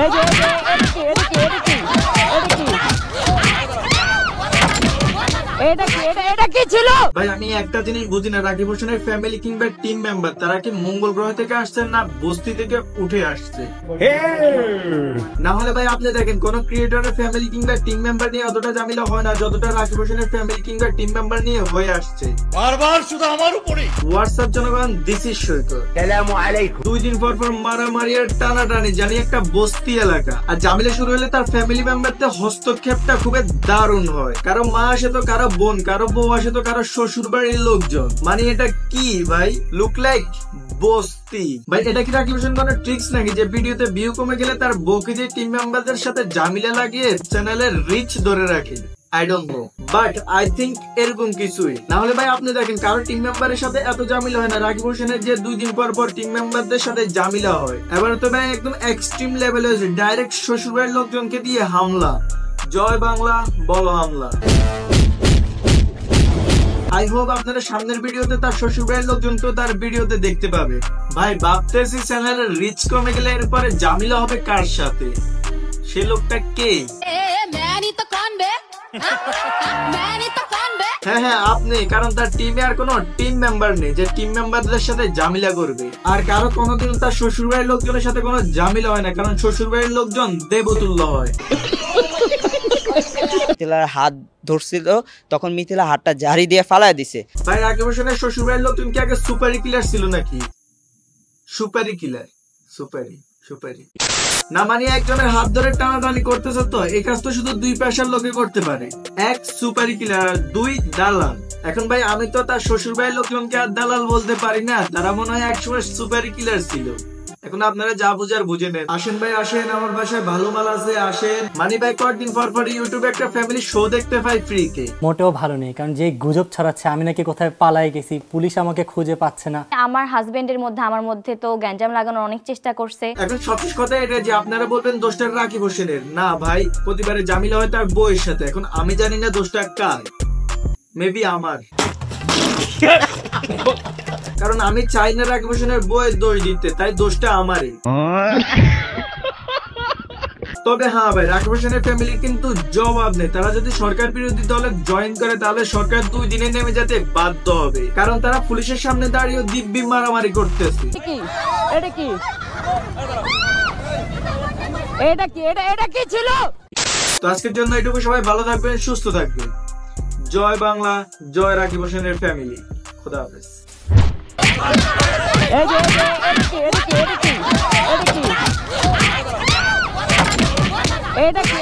এই যে এটা কি ছিল ভাই? আমি একটা জিনিস বুঝি না, রাকিব হোসেনের ফ্যামিলি কিংবা টিম মেম্বার তারা কি মঙ্গল গ্রহ থেকে আসছে না বস্তি থেকে উঠে আসছে? না হলে ভাই আপনি দেখেন কোন ক্রিয়েটরের ফ্যামিলি কিংবা টিম মেম্বার নিয়ে অতটা ঝামেলা হয় না যতটা রাকিব হোসেনের ফ্যামিলি কিংবা টিম মেম্বার নিয়ে হয়ে আসছে। বারবার শুধু আমার উপরে। হোয়াটসঅ্যাপ জনগণ, দিস ইজ সৈকত। আসসালামু আলাইকুম। 2 দিন পর পর মারামারি আর টানাটানি, জানি একটা বস্তি এলাকা। আর ঝামেলা শুরু হলে তার ফ্যামিলি মেম্বারদের হস্তক্ষেপটা খুবই দারুণ হয়। কারো মা আসে তো কারো বোন, কারো বউ আসে তো কারো শ্বশুর বাড়ির লোকজন। মানে এটা কি ভাই? লুক লাইক বস্তি ভাই। এটা কি রাকিব হোসেন কোনো ট্রিক্স নাকি যে ভিডিওতে ভিউ কমে গেলে তার বউকে যে টিম মেম্বারদের সাথে ঝামেলা লাগিয়ে চ্যানেলের রিচ ধরে রাখে? I don't know, but I think এরকম কিছুই। না হলে ভাই আপনি দেখেন কারো টিম মেম্বারের সাথে এত ঝামেলা হয় না, রাকিব হোসেনের যে 2 দিন পর পর টিম মেম্বারদের সাথে ঝামেলা হয়। এবার তো ভাই একদম এক্সট্রিম লেভেলে হয়েছে, ডাইরেক্ট শ্বশুরবাড়ির লোকজনকে দিয়ে হামলা। জয় বাংলা, বলো হামলা। আই হোপ আপনারা সামনের ভিডিওতে তার শ্বশুরবাড়ির লোকজনকেও তার ভিডিওতে দেখতে পাবে। ভাই ভাবতেছি চ্যানেলের রিচ কমে গেলে এরপরে ঝামেলা হবে কার সাথে? সে লোকটা কে? হ্যাঁ আপনি, কারণ তার টিমে আর কোনো টিম মেম্বার নেই যে টিম মেম্বারদের সাথে ঝামেলা করবে। আর কারো কোনোদিন তার শ্বশুরবাড়ির লোকজনের সাথে কোনো ঝামেলা হয় না, কারণ শ্বশুরবাড়ির লোকজন দেবতুল্য হয়। মিথিলার হাত ধরছিল, তখন মিথিলা হাতটা জারি দিয়ে ফালায় দিছে। ভাই রাকিব হোসেনের শ্বশুরবাড়ির লোকজন কি আগে সুপারি কিলার ছিল নাকি? সুপারি কিলার, সুপারি না, মানে একজনের হাত ধরে টানাটানি করতেছে তো এই কাজ তো শুধু 2 পেশার লোকে করতে পারে। 1 সুপারি কিলার, 2 দালাল। এখন ভাই আমি তো তার শ্বশুর বাড়ির লোকজনকে আর দালাল বলতে পারি না, তারা মনে হয় একসময় সুপারি কিলার ছিল। এখন আপনারা যা বুঝার বুঝে নেন। আসেন ভাই আসেন, আমার বাসায় ভালো মাল আছে, আসেন। মানে ভাই কয়েকদিন পর পর ইউটিউবে একটা ফ্যামিলি শো দেখতে পাই ফ্রি তে। মোটেও ভালো নেই, কারণ যে গুজব ছড়াচ্ছে আমি নাকি কোথায় পালাই গেছি, পুলিশ আমাকে খুঁজে পাচ্ছে না। আমার হাজবেন্ডের মধ্যে আমার মধ্যে তো গ্যাঞ্জাম লাগানোর অনেক চেষ্টা করছে। এখন সবশেষ কথা এটা যে আপনারা বলবেন দোষটা রাকিব হোসেনের। না ভাই, প্রতিবারে ঝামেলা হয় তার বউয়ের সাথে। এখন আমি জানি না দোষটা কার, মেবি আমার। কারণ আমি চাই না রাকিব হোসেনের বউয়ের দোষ দিতে, তাই দোষটা আমারই। তবে হ্যাঁ ভাই, রাকিব হোসেনের ফ্যামিলি কিন্তু জবাব নেই। তারা যদি সরকার বিরোধী দলে জয়েন করে তাহলে সরকার 2 দিনে নেমে যেতে বাধ্য হবে, কারণ তারা পুলিশের সামনে দাঁড়িয়ে দিব্যি মারামারি করতেছে। এটা কি ছিল? তো আজকের জন্য এটুকু, সবাই ভালো থাকবেন, সুস্থ থাকবেন। জয় বাংলা, জয় রাকিব হোসেনের ফ্যামিলি। খোদা হাফেজ। এটা কি